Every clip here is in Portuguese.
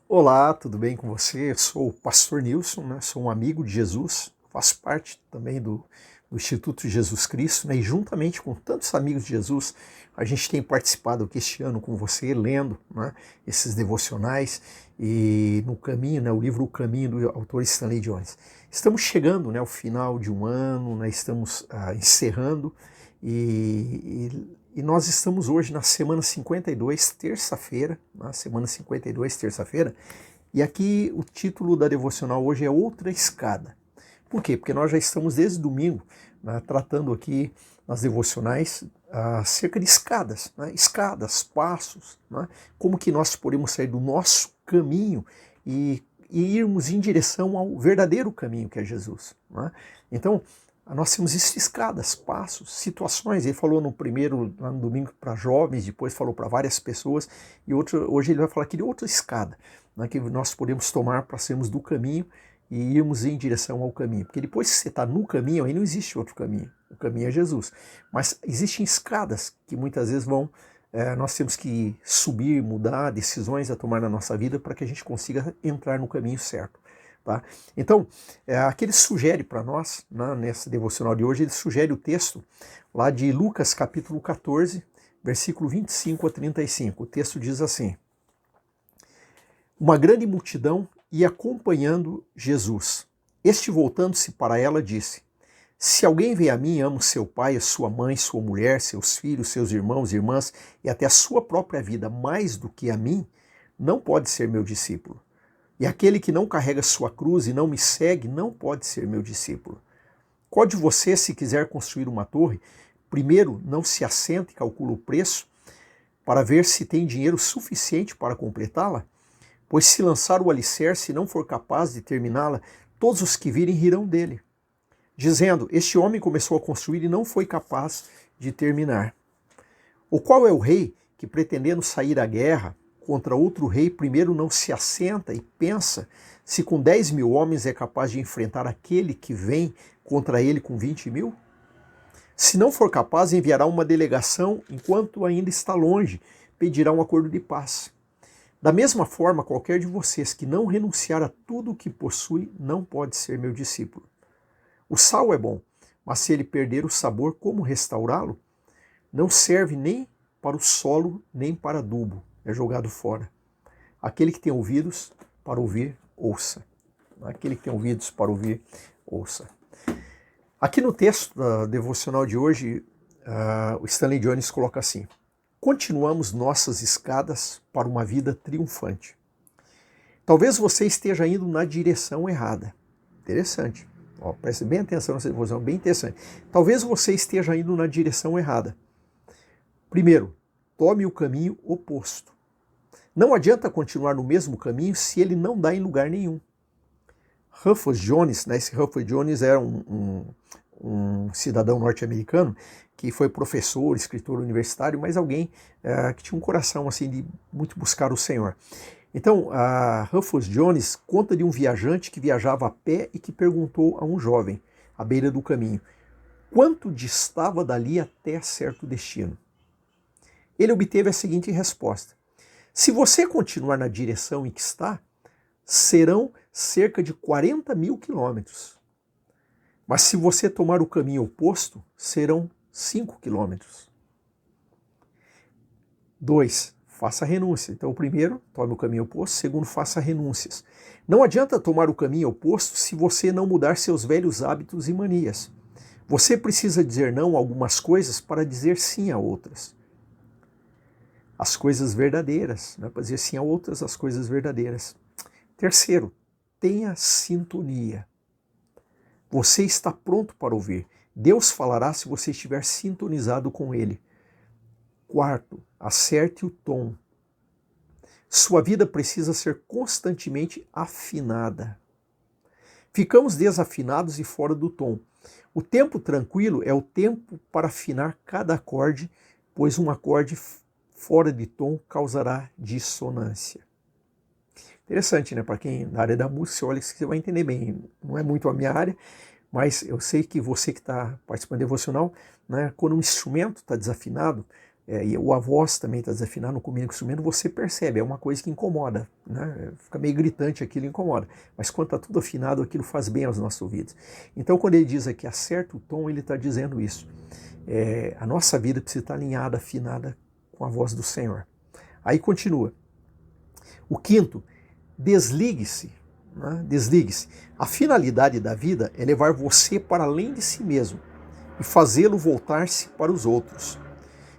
Olá, tudo bem com você? Eu sou o pastor Nilson, né? Sou um amigo de Jesus, faço parte também do Instituto Jesus Cristo, né? E juntamente com tantos amigos de Jesus, a gente tem participado aqui este ano com você, lendo, né, esses devocionais e no caminho, né, o livro O Caminho do autor Stanley Jones. Estamos chegando, né, ao final de um ano, né, estamos encerrando e nós estamos hoje na semana 52, terça-feira, na semana 52, terça-feira, e aqui o título da devocional hoje é Outra Escada. Por quê? Porque nós já estamos desde domingo, né, tratando aqui nas devocionais acerca de escadas, né, escadas, passos, né, como que nós podemos sair do nosso caminho e irmos em direção ao verdadeiro caminho que é Jesus. Né? Então, nós temos escadas, passos, situações. Ele falou no primeiro, lá no domingo, para jovens, depois falou para várias pessoas, e hoje ele vai falar aqui de outra escada, né, que nós podemos tomar para sermos do caminho e irmos em direção ao caminho. Porque depois que você está no caminho, aí não existe outro caminho. O caminho é Jesus. Mas existem escadas que muitas vezes nós temos que subir, mudar, decisões a tomar na nossa vida para que a gente consiga entrar no caminho certo. Tá? Então, aqui ele sugere para nós, né, nessa devocional de hoje, ele sugere o texto lá de Lucas capítulo 14, versículo 25 a 35. O texto diz assim: Uma grande multidão ia acompanhando Jesus. Este, voltando-se para ela, disse: Se alguém vem a mim e ama seu pai, a sua mãe, sua mulher, seus filhos, seus irmãos, irmãs e até a sua própria vida mais do que a mim, não pode ser meu discípulo. E aquele que não carrega sua cruz e não me segue não pode ser meu discípulo. Qual de vocês, se quiser construir uma torre, primeiro não se assenta e calcula o preço para ver se tem dinheiro suficiente para completá-la? Pois se lançar o alicerce e não for capaz de terminá-la, todos os que virem rirão dele, dizendo: Este homem começou a construir e não foi capaz de terminar. Ou qual é o rei que, pretendendo sair à guerra contra outro rei, primeiro não se assenta e pensa se com 10.000 homens é capaz de enfrentar aquele que vem contra ele com 20.000? Se não for capaz, enviará uma delegação enquanto ainda está longe, pedirá um acordo de paz. Da mesma forma, qualquer de vocês que não renunciar a tudo o que possui não pode ser meu discípulo. O sal é bom, mas se ele perder o sabor, como restaurá-lo? Não serve nem para o solo, nem para adubo. É jogado fora. Aquele que tem ouvidos para ouvir, ouça. Aquele que tem ouvidos para ouvir, ouça. Aqui no texto da devocional de hoje, o Stanley Jones coloca assim: Continuamos nossas escadas para uma vida triunfante. Talvez você esteja indo na direção errada. Interessante. Preste bem atenção nessa devocional, bem interessante. Talvez você esteja indo na direção errada. Primeiro, tome o caminho oposto. Não adianta continuar no mesmo caminho se ele não dá em lugar nenhum. Rufus Jones, né, esse Rufus Jones era um cidadão norte-americano que foi professor, escritor universitário, mas alguém que tinha um coração assim de muito buscar o Senhor. Então, Rufus Jones conta de um viajante que viajava a pé e que perguntou a um jovem, à beira do caminho, quanto distava dali até certo destino. Ele obteve a seguinte resposta: se você continuar na direção em que está, serão cerca de 40.000 quilômetros. Mas se você tomar o caminho oposto, serão 5 quilômetros. 2. Faça renúncia. Então, o primeiro, tome o caminho oposto. Segundo, faça renúncias. Não adianta tomar o caminho oposto se você não mudar seus velhos hábitos e manias. Você precisa dizer não a algumas coisas para dizer sim a outras. As coisas verdadeiras, né? Para dizer sim a outras, as coisas verdadeiras. Terceiro, tenha sintonia. Você está pronto para ouvir. Deus falará se você estiver sintonizado com Ele. Quarto, acerte o tom. Sua vida precisa ser constantemente afinada. Ficamos desafinados e fora do tom. O tempo tranquilo é o tempo para afinar cada acorde, pois um acorde fora de tom causará dissonância. Interessante, né? Para quem na área da música, olha que você vai entender bem. Não é muito a minha área, mas eu sei que você que está participando do devocional, né, quando um instrumento está desafinado, e a voz também está desafinada no combina com o instrumento, você percebe, é uma coisa que incomoda, né? Fica meio gritante, aquilo incomoda. Mas quando está tudo afinado, aquilo faz bem aos nossos ouvidos. Então, quando ele diz aqui, acerta o tom, ele está dizendo isso. A nossa vida precisa estar alinhada, afinada com a voz do Senhor. Aí continua. O quinto, desligue-se. Né? Desligue-se. A finalidade da vida é levar você para além de si mesmo e fazê-lo voltar-se para os outros.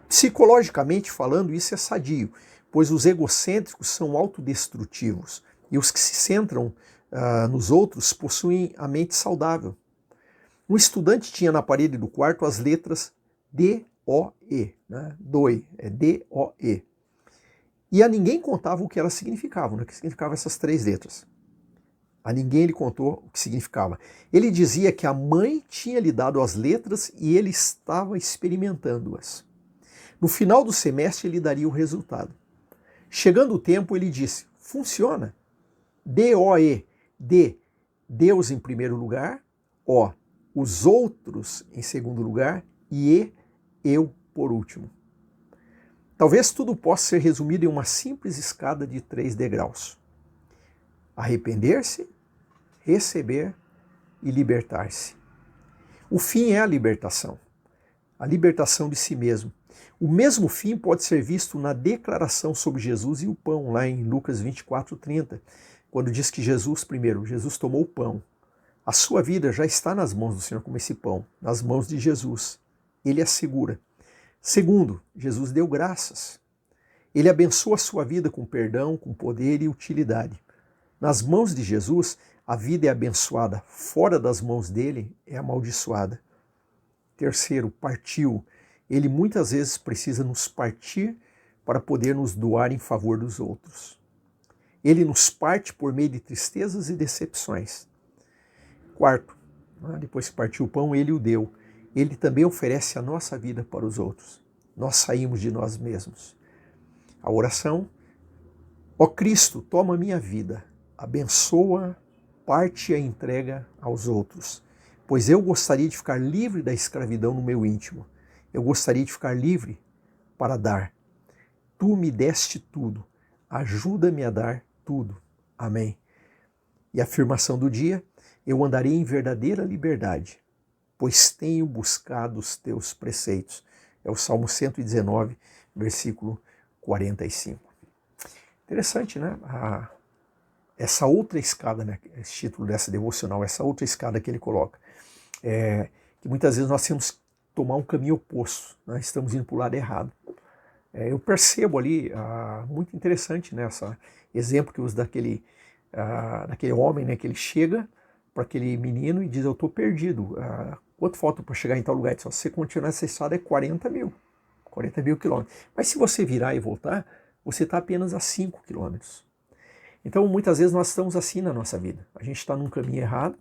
Psicologicamente falando, isso é sadio, pois os egocêntricos são autodestrutivos e os que se centram nos outros possuem a mente saudável. Um estudante tinha na parede do quarto as letras D-O-E, né? DOE, é D-O-E. E a ninguém contava o que elas significavam, né? O que significavam essas 3 letras. A ninguém ele contou o que significava. Ele dizia que a mãe tinha lhe dado as letras e ele estava experimentando-as. No final do semestre ele daria o resultado. Chegando o tempo ele disse, funciona. D-O-E, D, Deus em primeiro lugar, O, os outros em segundo lugar e eu por último. Talvez tudo possa ser resumido em uma simples escada de 3 degraus. Arrepender-se, receber e libertar-se. O fim é a libertação de si mesmo. O mesmo fim pode ser visto na declaração sobre Jesus e o pão, lá em Lucas 24:30, quando diz que Jesus tomou o pão. A sua vida já está nas mãos do Senhor como esse pão, nas mãos de Jesus. Ele assegura. Segundo, Jesus deu graças. Ele abençoa a sua vida com perdão, com poder e utilidade. Nas mãos de Jesus, a vida é abençoada. Fora das mãos dele, é amaldiçoada. Terceiro, partiu. Ele muitas vezes precisa nos partir para poder nos doar em favor dos outros. Ele nos parte por meio de tristezas e decepções. Quarto, depois que partiu o pão, ele o deu. Ele também oferece a nossa vida para os outros. Nós saímos de nós mesmos. A oração, ó Cristo, toma minha vida, abençoa, parte e entrega aos outros, pois eu gostaria de ficar livre da escravidão no meu íntimo. Eu gostaria de ficar livre para dar. Tu me deste tudo, ajuda-me a dar tudo. Amém. E a afirmação do dia, eu andarei em verdadeira liberdade, pois tenho buscado os teus preceitos. É o Salmo 119, versículo 45. Interessante, né? Essa outra escada, né? Esse título dessa devocional, essa outra escada que ele coloca. Que muitas vezes nós temos que tomar um caminho oposto, né? Estamos indo para o lado errado. Eu percebo ali, muito interessante, né? Esse exemplo que usa daquele homem, né? Que ele chega para aquele menino e diz, eu estou perdido. Quanto falta para chegar em tal lugar? Se você continuar essa estrada é 40 mil quilômetros. Mas se você virar e voltar, você está apenas a 5 quilômetros. Então, muitas vezes nós estamos assim na nossa vida. A gente está num caminho errado,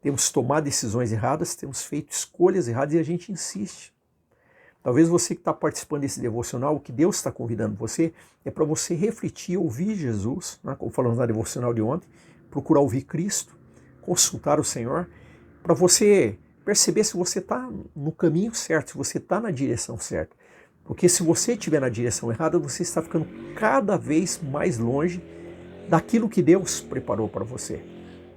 temos tomado decisões erradas, temos feito escolhas erradas e a gente insiste. Talvez você que está participando desse devocional, o que Deus está convidando você é para você refletir, ouvir Jesus, né, como falamos na devocional de ontem, procurar ouvir Cristo, consultar o Senhor, para você perceber se você está no caminho certo, se você está na direção certa. Porque se você estiver na direção errada, você está ficando cada vez mais longe daquilo que Deus preparou para você.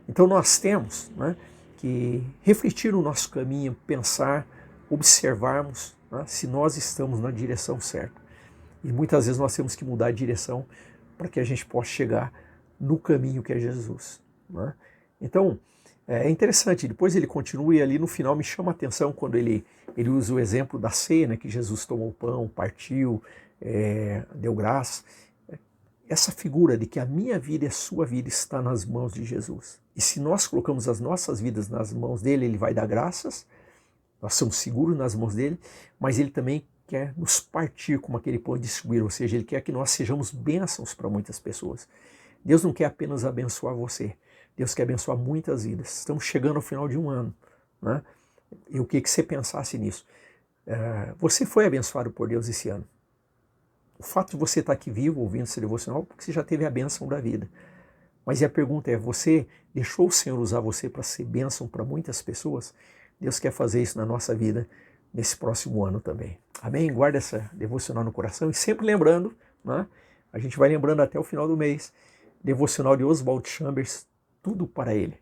Então nós temos, né, que refletir no nosso caminho, pensar, observarmos, né, se nós estamos na direção certa. E muitas vezes nós temos que mudar de direção para que a gente possa chegar no caminho que é Jesus. Né? Então, é interessante, depois ele continua e ali no final me chama a atenção quando ele usa o exemplo da ceia, né, que Jesus tomou o pão, partiu, deu graça. Essa figura de que a minha vida e a sua vida está nas mãos de Jesus. E se nós colocamos as nossas vidas nas mãos dele, ele vai dar graças, nós somos seguros nas mãos dele, mas ele também quer nos partir como aquele pão e distribuir, ou seja, ele quer que nós sejamos bênçãos para muitas pessoas. Deus não quer apenas abençoar você, Deus quer abençoar muitas vidas. Estamos chegando ao final de um ano, né? E o que você pensasse nisso? Você foi abençoado por Deus esse ano. O fato de você estar aqui vivo, ouvindo esse devocional, porque você já teve a bênção da vida. Mas a pergunta é, você deixou o Senhor usar você para ser bênção para muitas pessoas? Deus quer fazer isso na nossa vida nesse próximo ano também. Amém? Guarda essa devocional no coração e sempre lembrando, né? A gente vai lembrando até o final do mês, devocional de Oswald Chambers, tudo para ele.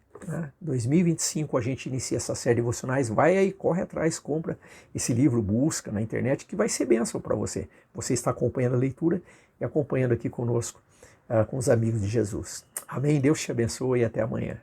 2025 a gente inicia essa série de devocionais, vai aí, corre atrás, compra esse livro, busca na internet, que vai ser bênção para você. Você está acompanhando a leitura e acompanhando aqui conosco, com os amigos de Jesus. Amém? Deus te abençoe e até amanhã.